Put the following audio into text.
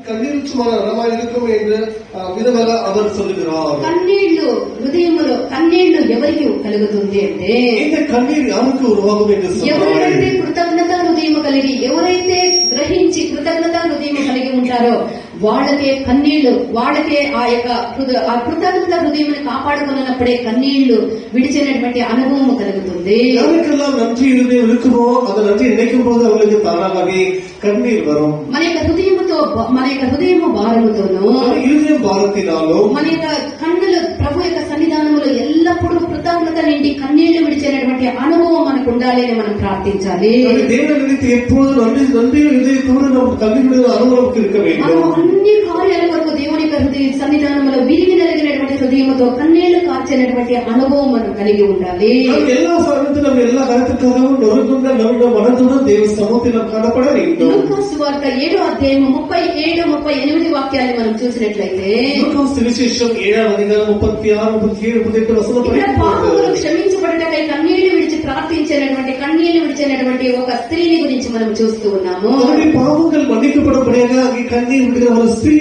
కన్నీరుచుమల నరమాయి இருக்கும் என்று విధంగా அவர் சொல்லுகிறார். కన్నీళ్లు హృదయములో కన్నీళ్లు ఎవరికి కలుగుతుంది అంటే இந்த கண்ணீர் யாருக்கு உருவாகும் என்று ఎవరైతే కృతజ్ఞత హృదయం కలిగి ఎవరైతే గ్రహించి కృతజ్ఞత హృదయం కలిగి ఉంటారో వాళ్ళకే కన్నీళ్లు, వాళ్ళకే ఆ కృతజ్ఞత హృదయం కాపాడుకున్నప్పుడే కన్నీళ్లు విడిచినటువంటి అనుభవం కలుగుతుంది. யாருக்கெல்லாம் நன்றி இருதயம் இருக்குமோ அந்த நன்றி நினைக்கும் போது அவங்களுக்கு தானாகவே కన్నీరు వరం. మన యొక్క హృదయముతో, మన యొక్క హృదయము భారముతోనూ, హృదయం భారతినాలో, మన యొక్క కన్నులు ప్రభు యొక్క సన్నిధానములో ఎల్లప్పుడూ కృతజ్ఞత నిండి కన్నీళ్లు విడిచేటటువంటి అనుభవం మనకు ఉండాలి అని మనం ప్రార్థించాలి. దేవుని నిమిత్తం ఎప్పుడు నన్ను హృదయతోడు நம்ம కన్నీరు అనుభవం இருக்க வேண்டும். అన్ని కార్యాల కొరకు దేవుని యొక్క హృదయ సన్నిధానంలో విరిగి నలిగినటువంటి హృదయముతో కన్నీళ్లు కార్చేటటువంటి అనుభవం మనం కలిగి ఉండాలి. எல்லா సమయంలో எல்லா కార్యక్రమాలను నొరుగుండా నవ్వుడ మనతో దేవుని సముఖంలో కనపడ வேண்டும். లూకా సువార్త 7వ అధ్యాయం 37, 38 వాక్యాలను మనం చూసినట్లయితే లూకా సువిశేషం 7వ అధ్యాయం 36, 37, 38 వచనాలు పాపములు క్షమించబడటకై కన్నీళ్లు విడిచి కన్నీళ్లు విడిచేటటువంటి ఒక స్త్రీని గురించి మనం చూస్తూ ఉన్నాము. పాపములు మన్నించబడబడేగా ఈ కన్నీరు విడిచిన స్త్రీ